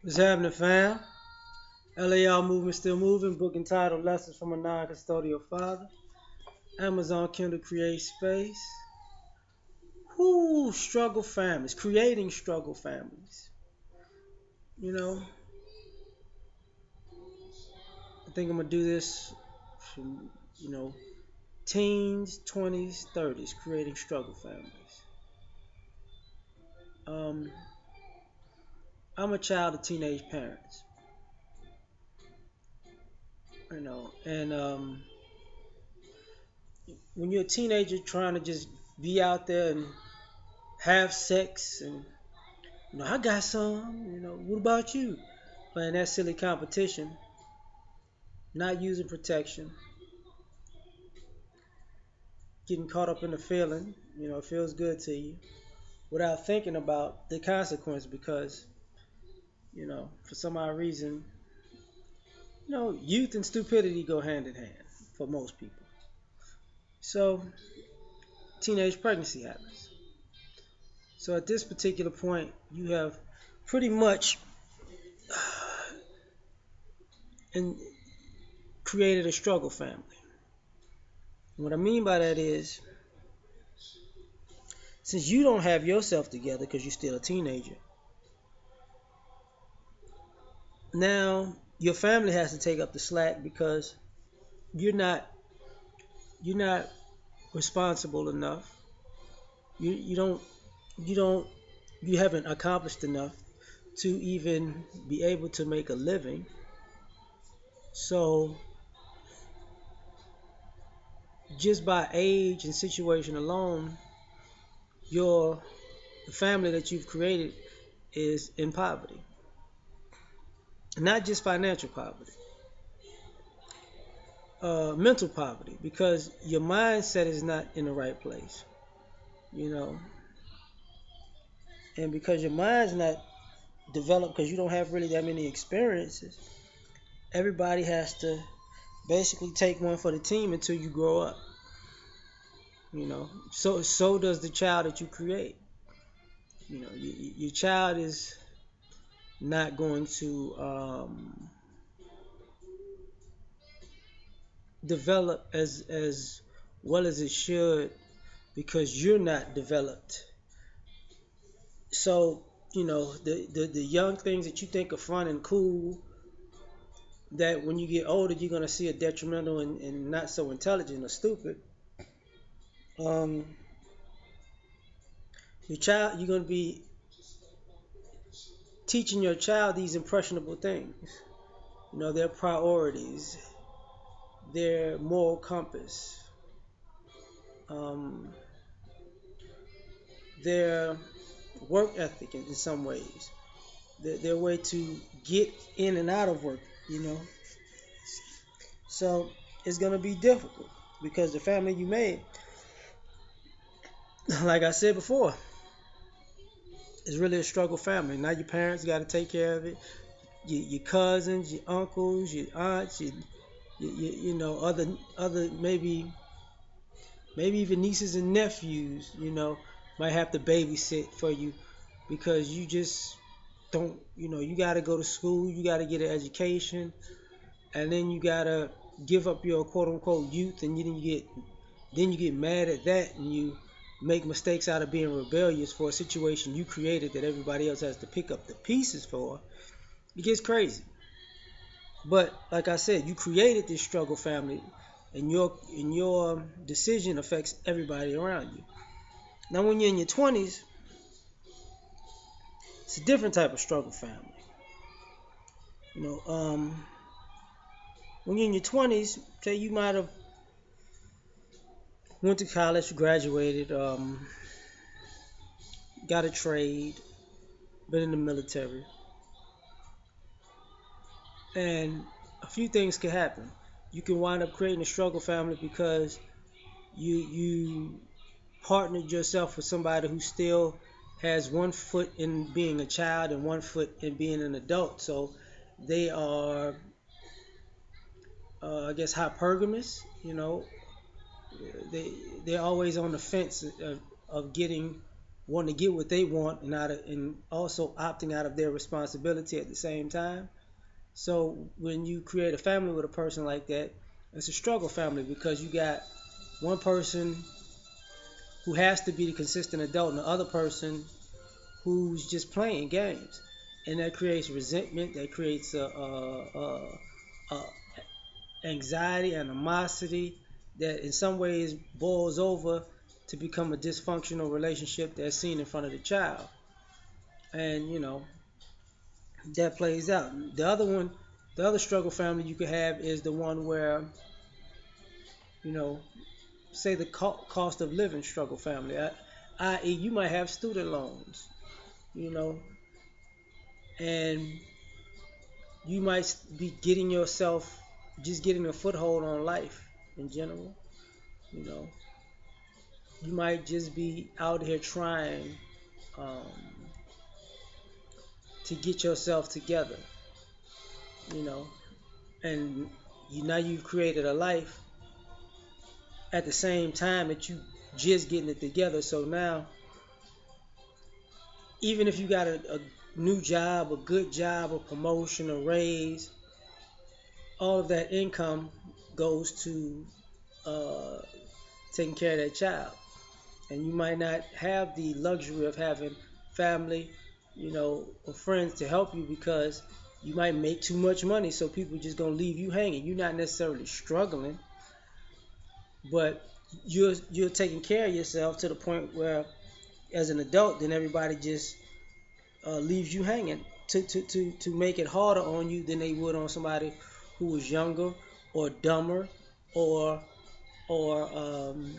What's happening, fam? L.A.R movement still moving. Book entitled Lessons from a Non-Custodial Father. Amazon Kindle Create Space. Whoo, struggle families. Creating struggle families. You know, I think I'm going to do this from, teens, 20s, 30s. Creating struggle families. Um, I'm a child of teenage parents. And when you're a teenager trying to just be out there and have sex and I got some. What about you? Playing that silly competition, not using protection, getting caught up in the feeling. It feels good to you without thinking about the consequence because, for some odd reason, youth and stupidity go hand in hand for most people. So, teenage pregnancy happens. So, at this particular point, you have pretty much in, created a struggle family. What I mean by that is, since you don't have yourself together because you're still a teenager, now your family has to take up the slack because you're not you're not responsible enough. You don't you don't you haven't accomplished enough to even be able to make a living. So just by age and situation alone, your the family that you've created is in poverty. Not just financial poverty, mental poverty, because your mindset is not in the right place. You know, and because your mind's not developed, because you don't have really that many experiences, everybody has to basically take one for the team until you grow up. So does the child that you create. Your child is not going to develop as well as it should because you're not developed. So the young things that you think are fun and cool, that when you get older you're gonna see a detrimental and not so intelligent or stupid. Um, you're gonna be teaching your child these impressionable things. Their priorities, their moral compass, um, their work ethic in some ways, their way to get in and out of work. You know, so it's gonna be difficult because the family you made, like I said before, is really a struggle family. Now your parents got to take care of it. Your cousins, your uncles, your aunts, other maybe even nieces and nephews, might have to babysit for you because you just don't, you got to go to school, you got to get an education, and then you got to give up your quote unquote youth, and then you get mad at that, and you make mistakes out of being rebellious for a situation you created that everybody else has to pick up the pieces for. It gets crazy. But like I said, you created this struggle family, and your decision affects everybody around you. Now, when you're in your 20s, it's a different type of struggle family. You know, um, when you're in your 20s, say you might have went to college, graduated, got a trade, been in the military, and a few things can happen. You can wind up creating a struggle family because you partnered yourself with somebody who still has one foot in being a child and one foot in being an adult. So they are, I guess, hypergamous. They they're always on the fence of getting wanting to get what they want and also opting out of their responsibility at the same time. So when you create a family with a person like that, it's a struggle family because you got one person who has to be the consistent adult and the other person who's just playing games, and that creates resentment. That creates a anxiety, animosity that in some ways boils over to become a dysfunctional relationship that's seen in front of the child, and that plays out. The other struggle family you could have is the one where you know, say the cost of living struggle family, i.e., you might have student loans, you know, and you might be getting yourself just getting a foothold on life in general. You know, you might just be out here trying um, to get yourself together. You know, and now you've created a life at the same time that you just getting it together. So now, even if you got a new job, a good job, a promotion, a raise, all of that income goes to uh, taking care of that child. And you might not have the luxury of having family, or friends to help you because you might make too much money, so people just gonna leave you hanging. You're not necessarily struggling, but you're taking care of yourself to the point where, as an adult, then everybody just leaves you hanging to make it harder on you than they would on somebody who was younger or dumber or or um,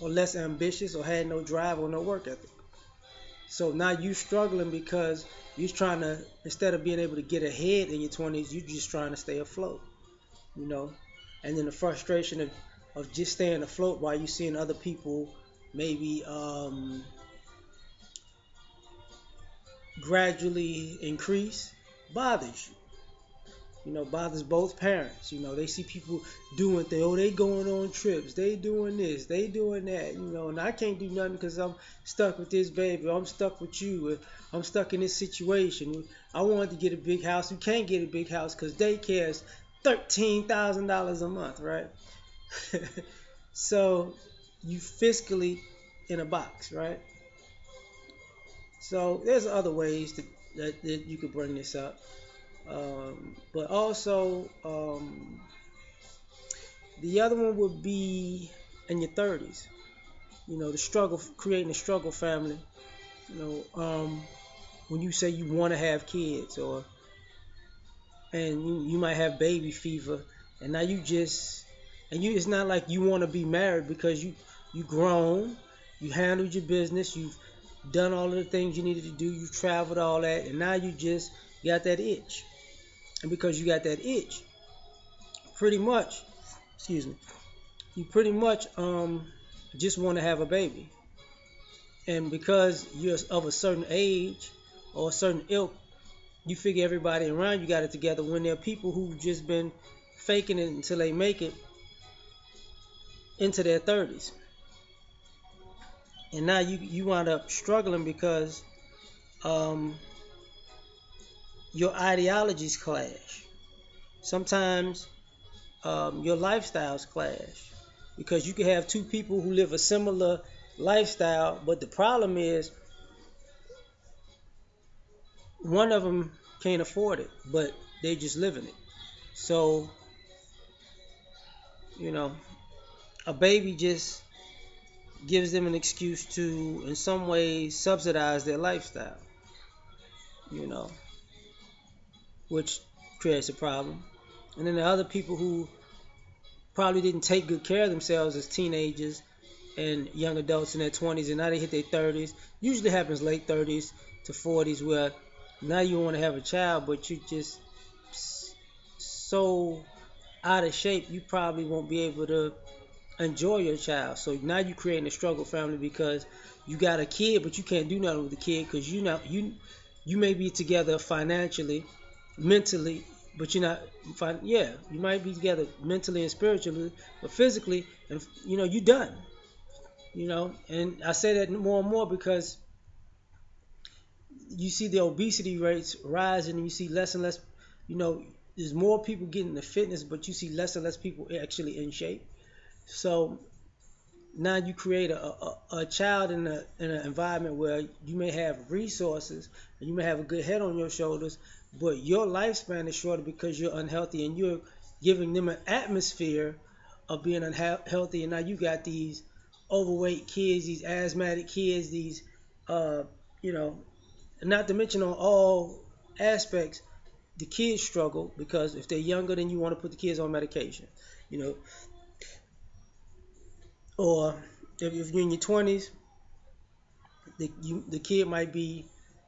or less ambitious or had no drive or no work ethic. So now you struggling because you're trying to, instead of being able to get ahead in your 20s, you're just trying to stay afloat, you know. And then the frustration of just staying afloat while you're seeing other people maybe gradually increase bothers you. Bothers both parents. They see people doing things. Oh, they going on trips. They doing this. They doing that. And I can't do nothing because I'm stuck with this baby. I'm stuck with you. I'm stuck in this situation. I wanted to get a big house. We can't get a big house because daycare is $13,000 a month, right? So you fiscally in a box, right? So there's other ways that you could bring this up. But also, the other one would be in your 30s. The struggle, creating a struggle family. You when you say you want to have kids, and you might have baby fever, and now it's not like you want to be married because you grown, you handled your business, you've done all of the things you needed to do, you traveled all that, and now you just got that itch. And because you got that itch, pretty much, excuse me, you pretty much just want to have a baby. And because you're of a certain age or a certain ilk, you figure everybody around you got it together. When there are people who've just been faking it until they make it into their 30s, and now you wind up struggling because um, your ideologies clash. Sometimes your lifestyles clash because you can have two people who live a similar lifestyle, but the problem is one of them can't afford it, but they just living it. So you know, a baby just gives them an excuse to, in some ways, subsidize their lifestyle. You know, which creates a problem. And then the other people who probably didn't take good care of themselves as teenagers and young adults in their 20s, and now they hit their 30s. Usually happens late 30s to 40s, where now you want to have a child, but you just so out of shape, you probably won't be able to enjoy your child. So now you're creating a struggle family because you got a kid, but you can't do nothing with the kid because you may be together financially, mentally, but you're not. Yeah, you might be together mentally and spiritually, but physically, and you done. And I say that more and more because you see the obesity rates rising, and you see less and less, you know, there's more people getting the fitness, but you see less and less people actually in shape. So now you create a child in an environment where you may have resources and you may have a good head on your shoulders, but your lifespan is shorter because you're unhealthy, and you're giving them an atmosphere of being unhealthy. And now you got these overweight kids, these asthmatic kids, these uh, you know, not to mention on all aspects, the kids struggle because if they're younger, then you want to put the kids on medication, you know, or if you're in your 20s, the kid might be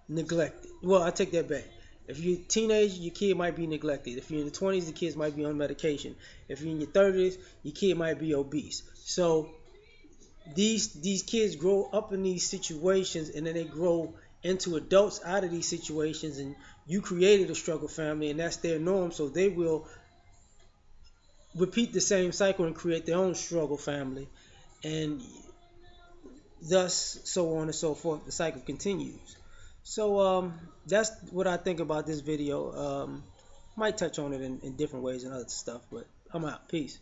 neglected. Well, I take that back. If you're a teenager, your kid might be neglected. If you're in the 20s, the kids might be on medication. If you're in your 30s, your kid might be obese. So these kids grow up in these situations, and then they grow into adults out of these situations, and you created a struggle family, and that's their norm. So they will repeat the same cycle and create their own struggle family, and thus so on and so forth. The cycle continues. So that's what I think about this video. Might touch on it in different ways and other stuff, but I'm out. Peace.